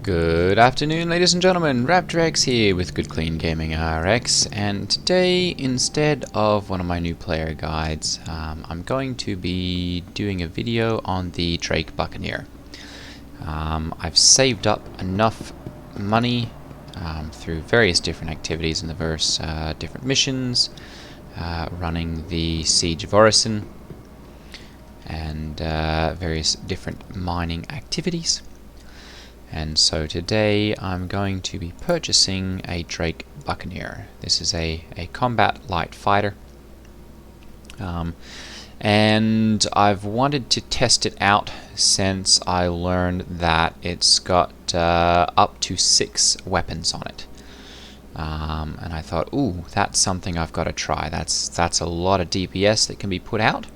Good afternoon, ladies and gentlemen. Raptor here with Good Clean Gaming RX, and today, instead of one of my new player guides, I'm going to be doing a video on the Drake Buccaneer. I've saved up enough money through various different activities in the verse, different missions, running the Siege of Orison, and various different mining activities. And so today I'm going to be purchasing a Drake Buccaneer. This is a combat light fighter. And I've wanted to test it out since I learned that it's got up to 6 weapons on it. And I thought, ooh, that's something I've got to try. That's a lot of DPS that can be put out.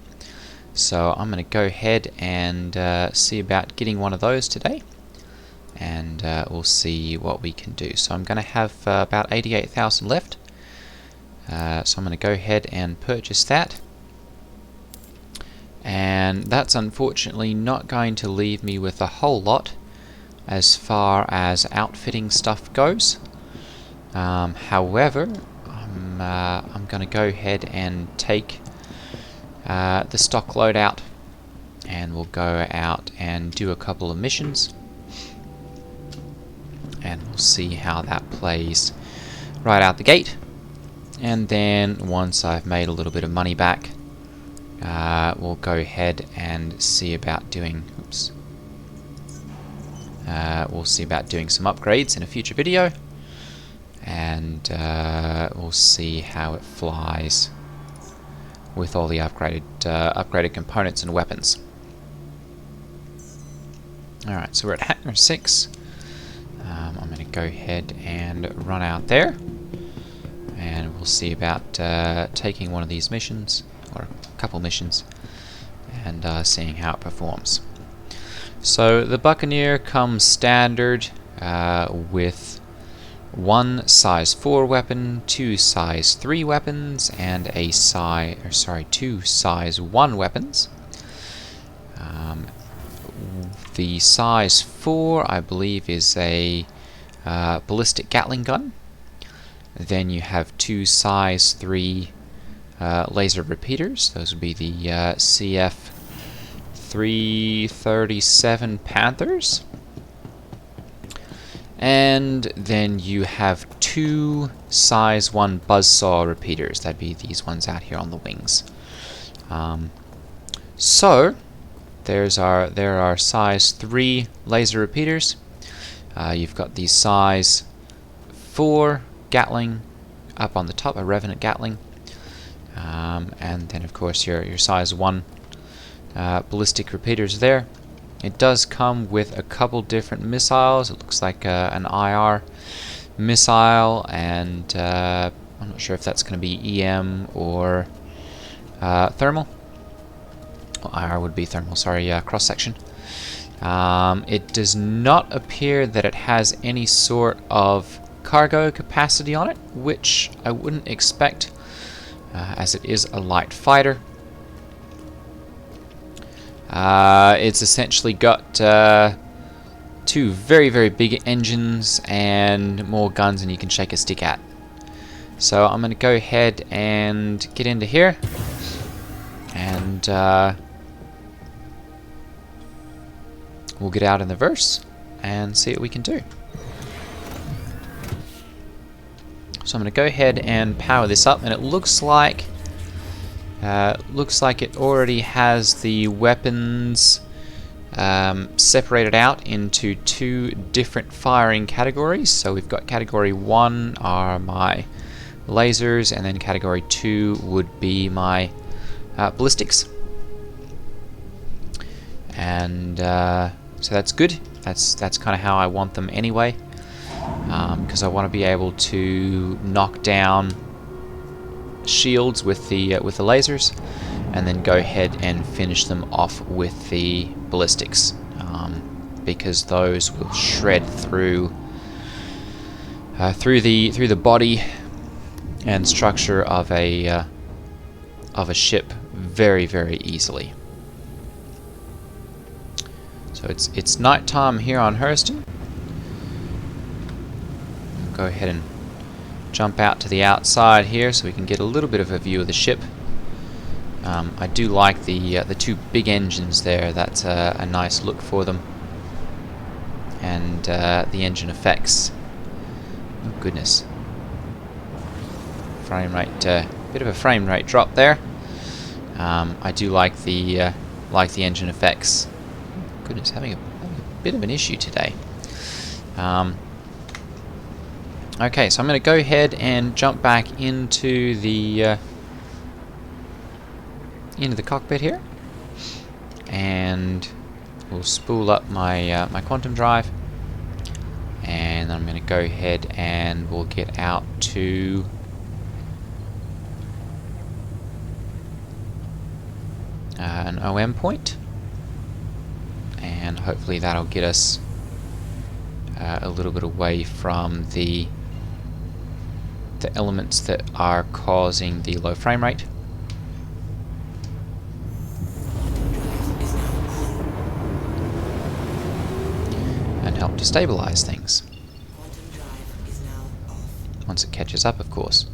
So I'm going to go ahead and see about getting one of those today. And we'll see what we can do. So I'm going to have about 88,000 left. So I'm going to go ahead and purchase that. And that's unfortunately not going to leave me with a whole lot as far as outfitting stuff goes. However, I'm going to go ahead and take the stock loadout, and we'll go out and do a couple of missions. And we'll see how that plays right out the gate. And then once I've made a little bit of money back, we'll go ahead and see about doing we'll see about doing some upgrades in a future video, and we'll see how it flies with all the upgraded components and weapons. Alright, so we're at Hangar 6. I'm going to go ahead and run out there, and we'll see about taking one of these missions, or a couple missions, and seeing how it performs. So the Buccaneer comes standard with 1 size 4 weapon, 2 size 3 weapons, and 2 size 1 weapons. The size 4, I believe, is a ballistic Gatling gun. Then you have 2 size 3 laser repeaters. Those would be the CF 337 Panthers. And then you have 2 size 1 buzzsaw repeaters. That'd be these ones out here on the wings. There are size 3 laser repeaters. You've got the size 4 Gatling up on the top, a Revenant Gatling. And then of course your size 1 ballistic repeaters there. It does come with a couple different missiles. It looks like an IR missile, and I'm not sure if that's going to be EM or thermal. IR would be thermal, sorry, cross-section. It does not appear that it has any sort of cargo capacity on it, which I wouldn't expect, as it is a light fighter. It's essentially got 2 very, very big engines and more guns than you can shake a stick at. So I'm going to go ahead and get into here, and we'll get out in the verse and see what we can do. So I'm going to go ahead and power this up, and it looks like it already has the weapons separated out into 2 different firing categories. So we've got category 1 are my lasers, and then category 2 would be my ballistics. And so that's good. That's kind of how I want them anyway, because I want to be able to knock down shields with the lasers, and then go ahead and finish them off with the ballistics, because those will shred through the body and structure of a ship very, very easily. So it's nighttime here on Hurston, go ahead and jump out to the outside here so we can get a little bit of a view of the ship. I do like the two big engines there. That's a nice look for them, and the engine effects. Oh goodness, frame rate, bit of a frame rate drop there. I do like the engine effects. Goodness, having a bit of an issue today. Okay, so I'm going to go ahead and jump back into the cockpit here, and we'll spool up my my quantum drive, and I'm going to go ahead and we'll get out to an OM point, and hopefully that'll get us a little bit away from the elements that are causing the low frame rate. And help to stabilize things. Once it catches up, of course.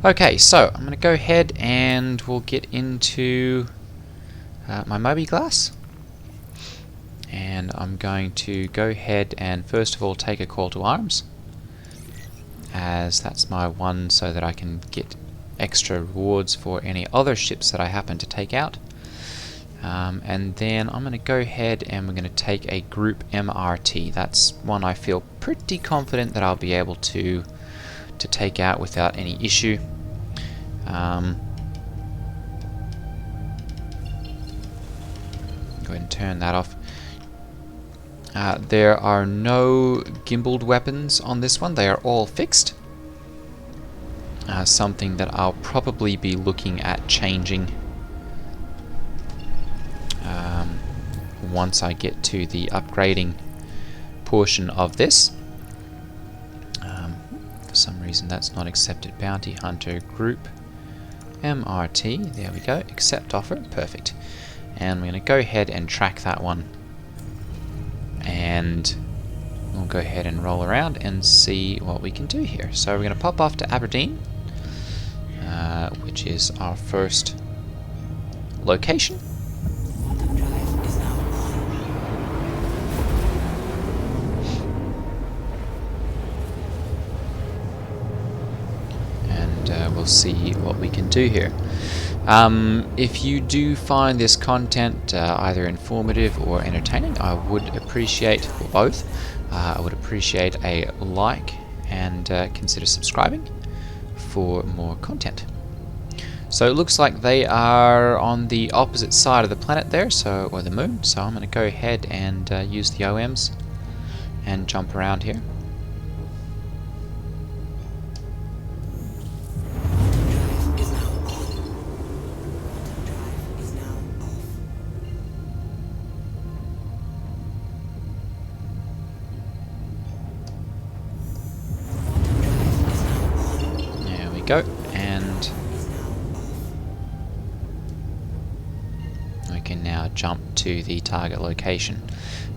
Okay, so I'm going to go ahead and we'll get into my Moby glass. And I'm going to go ahead and first of all take a call to arms, as that's my one, so that I can get extra rewards for any other ships that I happen to take out. And then I'm going to go ahead and we're going to take a group MRT. That's one I feel pretty confident that I'll be able to take out without any issue. Go ahead and turn that off. There are no gimbaled weapons on this one. They are all fixed. Something that I'll probably be looking at changing once I get to the upgrading portion of this. For some reason that's not accepted. Bounty Hunter Group MRT. There we go. Accept offer. Perfect. And we're going to go ahead and track that one. And we'll go ahead and roll around and see what we can do here. So we're going to pop off to Aberdeen, which is our first location. And we'll see what we can do here. If you do find this content either informative or entertaining, I would appreciate, or both, I would appreciate a like and consider subscribing for more content. So it looks like they are on the opposite side of the planet there, or the moon, so I'm going to go ahead and use the OMs and jump around here. Go, and we can now jump to the target location.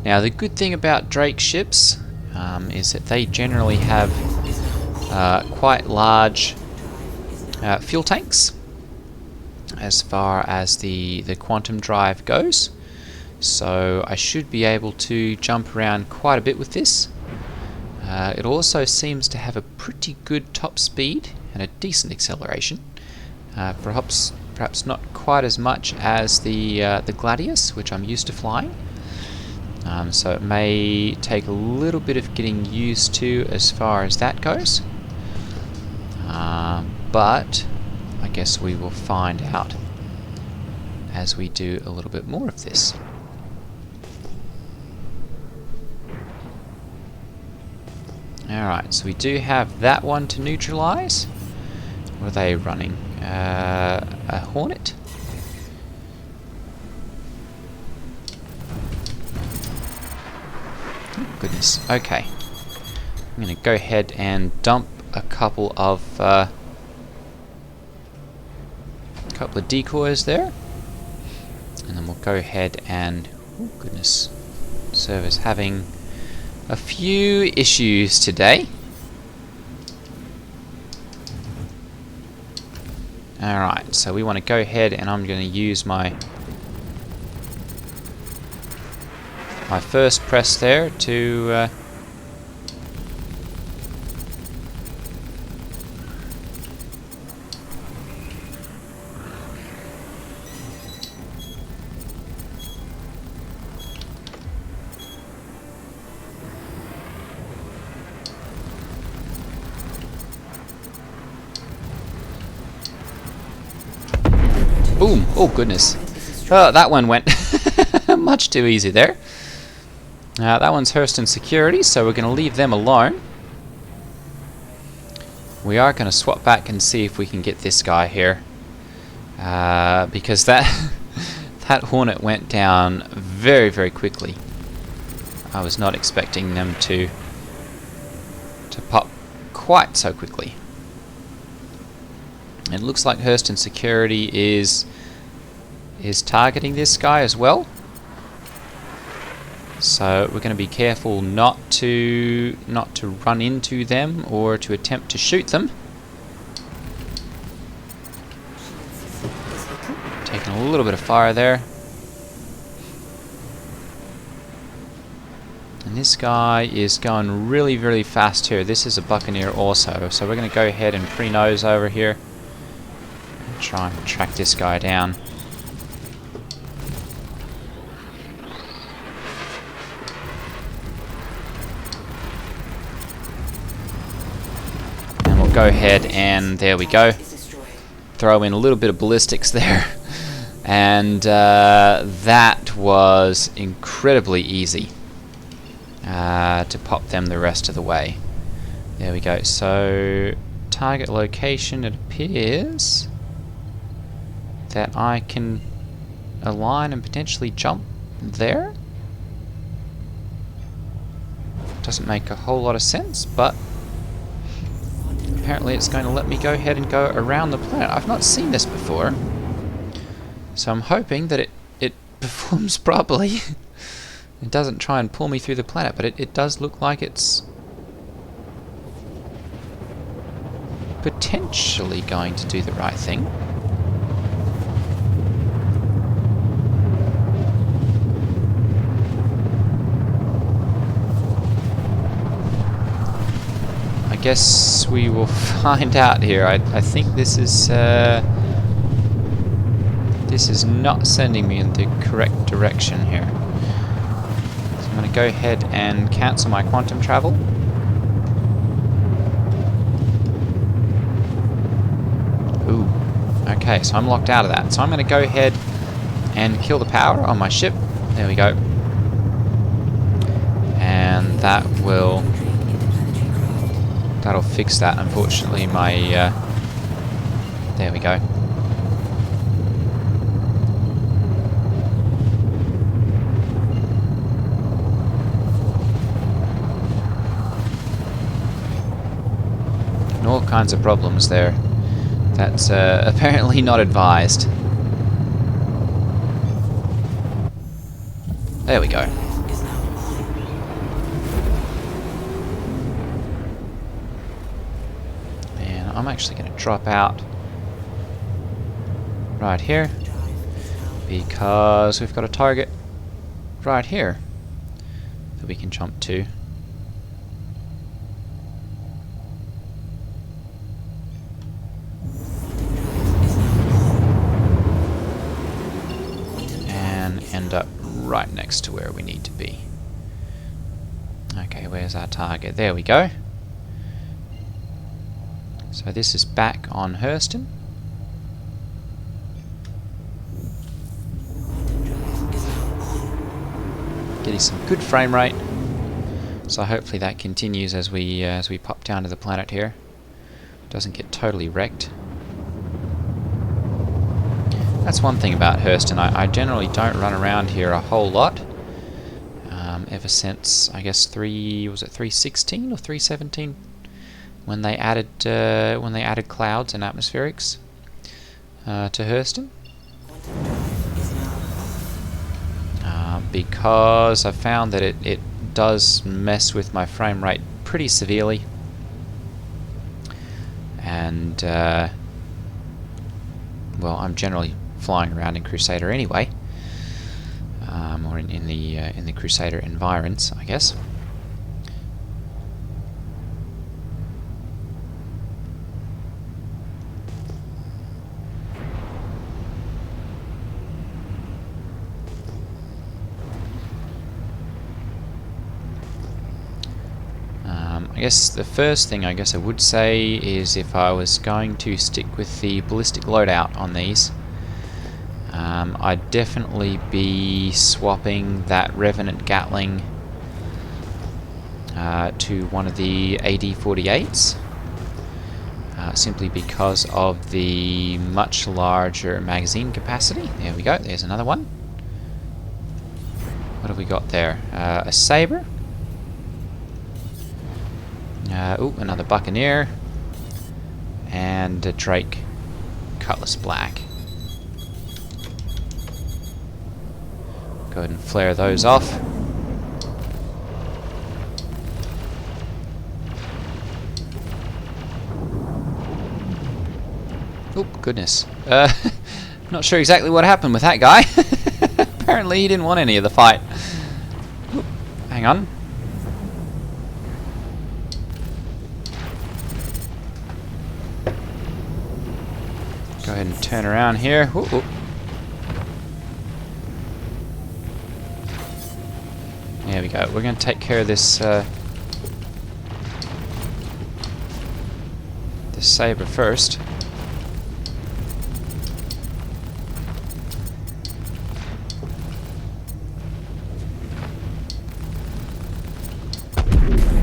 Now the good thing about Drake ships is that they generally have quite large fuel tanks as far as the quantum drive goes, so I should be able to jump around quite a bit with this. It also seems to have a pretty good top speed and a decent acceleration. Perhaps not quite as much as the Gladius, which I'm used to flying. So it may take a little bit of getting used to as far as that goes. But I guess we will find out as we do a little bit more of this. Alright, so we do have that one to neutralize. What are they running? A Hornet? Oh, goodness. Okay. I'm going to go ahead and dump a couple of decoys there. And then we'll go ahead and... oh, goodness. Server's having a few issues today. Alright, so we want to go ahead and I'm going to use my first press there to boom! Oh goodness. Oh, that one went much too easy there. That one's Hurston Security, so we're going to leave them alone. We are going to swap back and see if we can get this guy here. Because that that Hornet went down very, very quickly. I was not expecting them to pop quite so quickly. It looks like Hurston Security is targeting this guy as well. So we're going to be careful not to run into them or to attempt to shoot them. Taking a little bit of fire there. And this guy is going really, really fast here. This is a Buccaneer also, so we're going to go ahead and pre-nose over here. Try and track this guy down. And we'll go ahead and there we go. Throw in a little bit of ballistics there. And that was incredibly easy to pop them the rest of the way. There we go. So target location, it appears that I can align and potentially jump there. Doesn't make a whole lot of sense, but apparently it's going to let me go ahead and go around the planet. I've not seen this before, so I'm hoping that it performs properly. It doesn't try and pull me through the planet, but it does look like it's potentially going to do the right thing. I guess we will find out here. I think this is not sending me in the correct direction here. So I'm going to go ahead and cancel my quantum travel. Ooh. Okay, so I'm locked out of that. So I'm going to go ahead and kill the power on my ship. There we go. And that'll fix that. Unfortunately, there we go. And all kinds of problems there. That's apparently not advised. There we go. And I'm actually going to drop out right here because we've got a target right here that we can jump to. End up right next to where we need to be. Okay, where's our target? There we go. So this is back on Hurston. Getting some good frame rate. So hopefully that continues as we pop down to the planet here. Doesn't get totally wrecked. That's one thing about Hurston. I generally don't run around here a whole lot. Ever since, I guess, 316 or 317, when they added clouds and atmospherics to Hurston. Because I found that it does mess with my frame rate pretty severely. And well, I'm generally flying around in Crusader anyway, or in the Crusader environs, I guess. I guess the first thing I would say is if I was going to stick with the ballistic loadout on these, I'd definitely be swapping that Revenant Gatling to one of the AD-48s, simply because of the much larger magazine capacity. There we go, there's another one. What have we got there? A Sabre. Ooh, another Buccaneer. And a Drake Cutlass Black. Go ahead and flare those off. Oh, goodness. Not sure exactly what happened with that guy. Apparently he didn't want any of the fight. Oop, hang on. Go ahead and turn around here. Ooh, ooh. There we go. We're going to take care of this this Sabre first.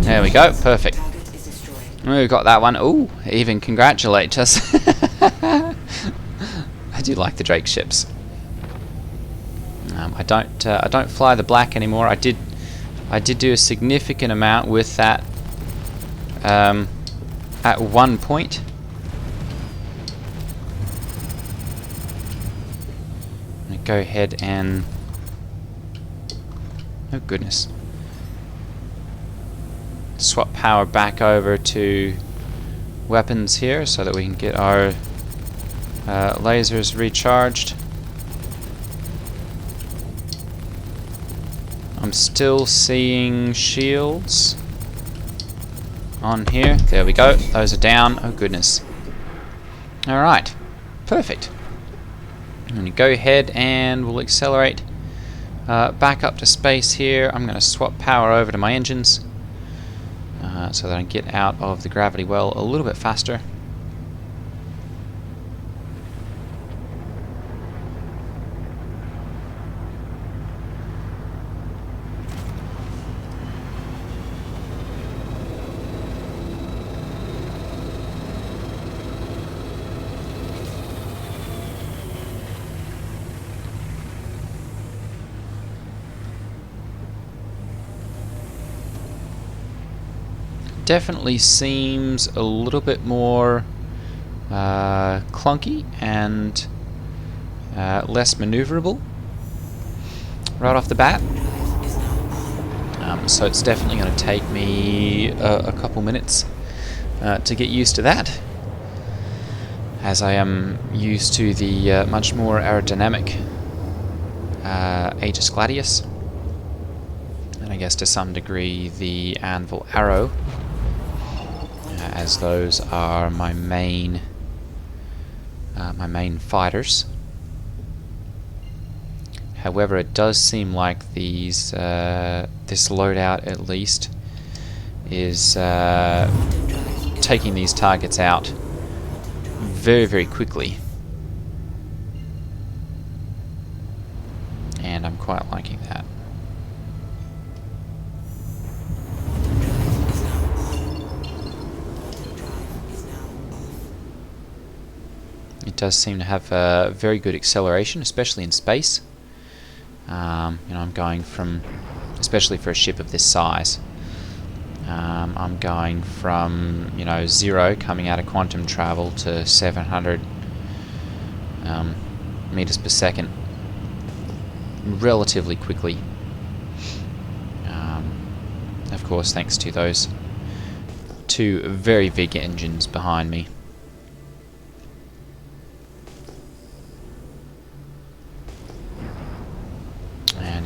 There we go. Perfect. We got that one. Ooh, even congratulate us. I do like the Drake ships. I don't fly the black anymore. I did do a significant amount with that at one point. I'm gonna go ahead and, oh goodness, swap power back over to weapons here so that we can get our lasers recharged. I'm still seeing shields on here. There we go. Those are down. Oh goodness. Alright. Perfect. I'm going to go ahead and we'll accelerate back up to space here. I'm going to swap power over to my engines so that I can get out of the gravity well a little bit faster. Definitely seems a little bit more clunky and less maneuverable right off the bat. So it's definitely going to take me a couple minutes to get used to that, as I am used to the much more aerodynamic Aegis Gladius, and I guess to some degree the Anvil Arrow, as those are my main fighters. However, it does seem like these this loadout at least is taking these targets out very, very quickly, and I'm quite liking that. It does seem to have very good acceleration, especially in space. You know, I'm going from, especially for a ship of this size, I'm going from, you know, 0 coming out of quantum travel to 700 meters per second relatively quickly. Of course, thanks to those two very big engines behind me.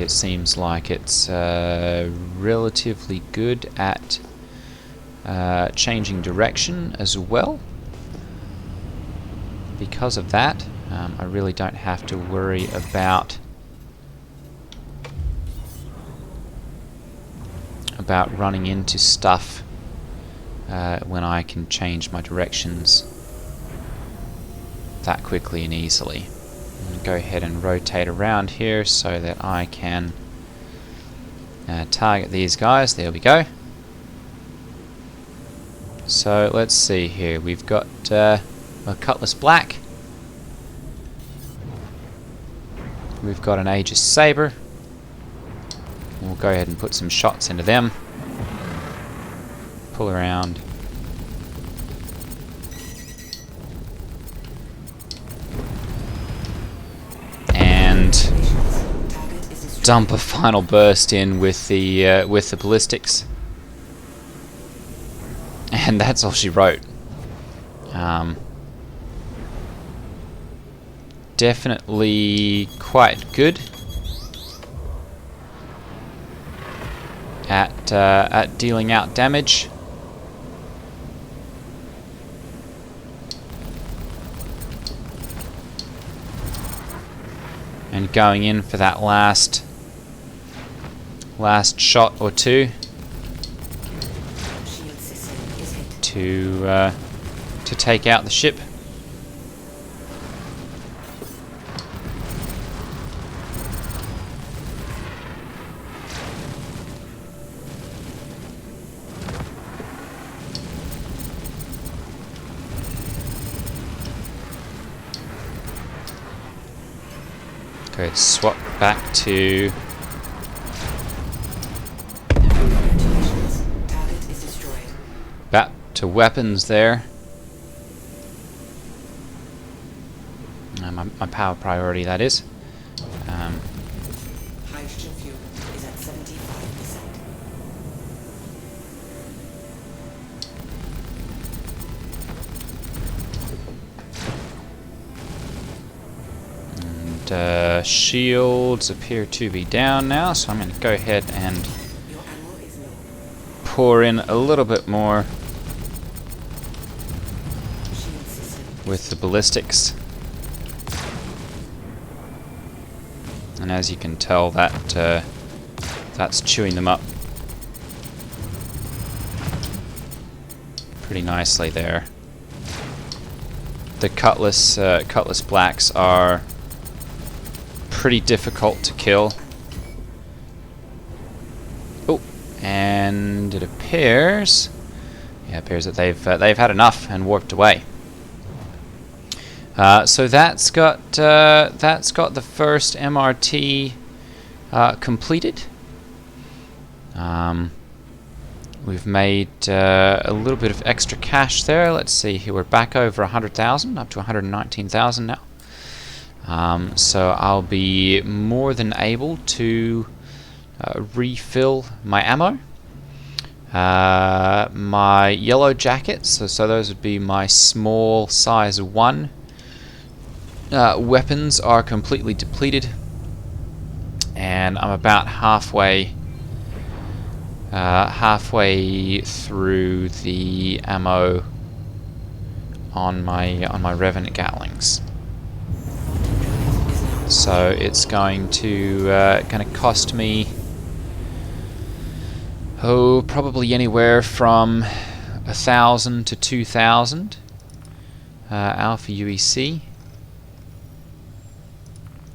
it seems like it's relatively good at changing direction as well. Because of that, I really don't have to worry about running into stuff when I can change my directions that quickly and easily. I'm going to go ahead and rotate around here so that I can target these guys. There we go. So let's see here. We've got a Cutlass Black. We've got an Aegis Saber. We'll go ahead and put some shots into them. Pull around. And dump a final burst in with the ballistics. And that's all she wrote. Definitely quite good at dealing out damage. And going in for that last shot or two to take out the ship. Go ahead, swap back to weapons there. My power priority, that is. Hydrogen fuel is at 75%. And shields appear to be down now, so I'm going to go ahead and pour in a little bit more with the ballistics. And as you can tell, that's chewing them up pretty nicely there. The Cutlass Blacks are pretty difficult to kill. Oh, and it appears that they've had enough and warped away. So that's got the first MRT completed. We've made a little bit of extra cash there. Let's see here, we're back over 100,000, up to 119,000 now. So I'll be more than able to refill my ammo. My yellow jackets, so those would be my small size 1. Weapons are completely depleted, and I'm about halfway through the ammo on my Revenant Gatlings. So it's going to cost me probably anywhere from 1,000 to 2,000 Alpha UEC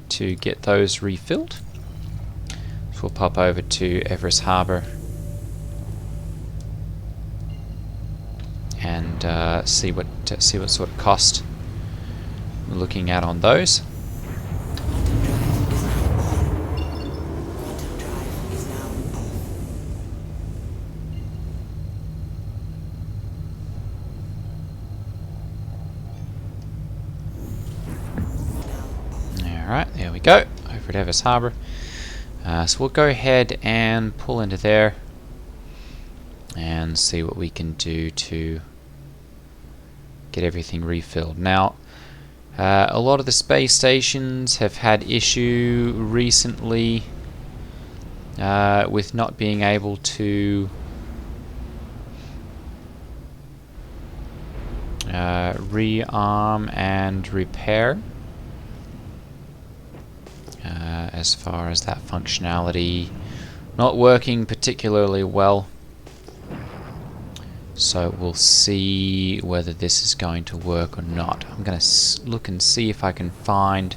to get those refilled. So we'll pop over to Everest Harbour and see what sort of cost we're looking at on those. Alright, there we go, over at Everest Harbour. So we'll go ahead and pull into there and see what we can do to get everything refilled. Now, a lot of the space stations have had issue recently with not being able to rearm and repair. As far as that functionality not working particularly well. So we'll see whether this is going to work or not. I'm going to look and see if I can find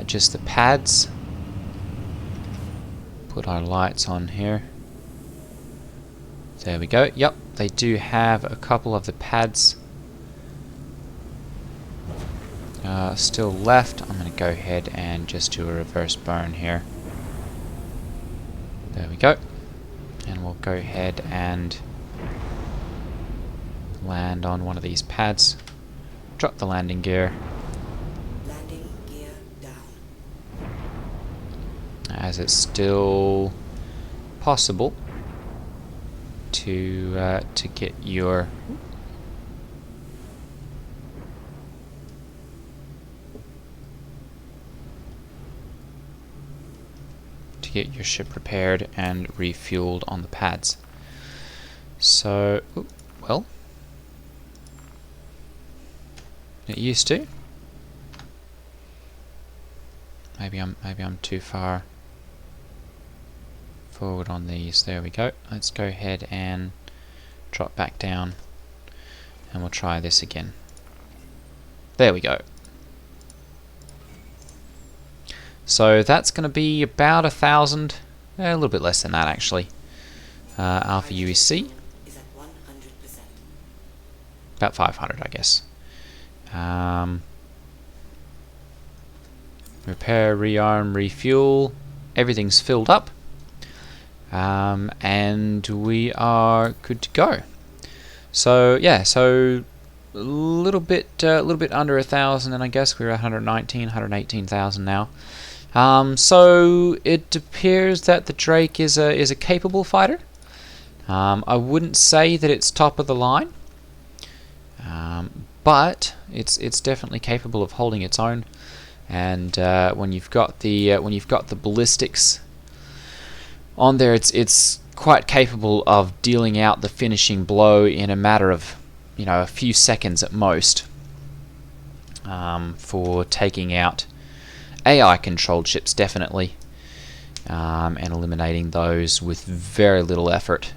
just the pads. Put our lights on here. There we go. Yep, they do have a couple of the pads still left. I'm going to go ahead and just do a reverse burn here. There we go. And we'll go ahead and land on one of these pads. Drop the landing gear. Landing gear down. As it's still possible to get your ship repaired and refueled on the pads. So, well, it used to. Maybe I'm too far forward on these. There we go. Let's go ahead and drop back down, and we'll try this again. There we go. So that's going to be about 1,000, a little bit less than that actually. Alpha UEC. Is at 100%. About 500, I guess. Repair, rearm, refuel. Everything's filled up, and we are good to go. So yeah, so a little bit under 1,000, and I guess we're 118,000 now. So it appears that the Drake is a capable fighter. I wouldn't say that it's top of the line, but it's definitely capable of holding its own. And when you've got the ballistics on there, it's quite capable of dealing out the finishing blow in a matter of a few seconds at most, for taking out AI controlled ships definitely, and eliminating those with very little effort,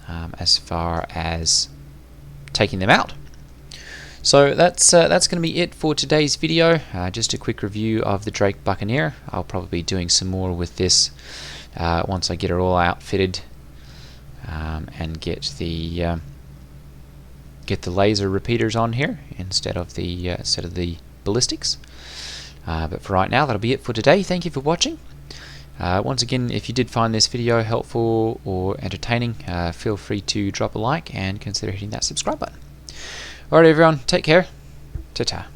as far as taking them out. So that's going to be it for today's video. Just a quick review of the Drake Buccaneer. I'll probably be doing some more with this once I get it all outfitted, and get the laser repeaters on here instead of the ballistics. But for right now, that'll be it for today. Thank you for watching. Once again, if you did find this video helpful or entertaining, feel free to drop a like and consider hitting that subscribe button. Alright everyone, take care. Ta-ta.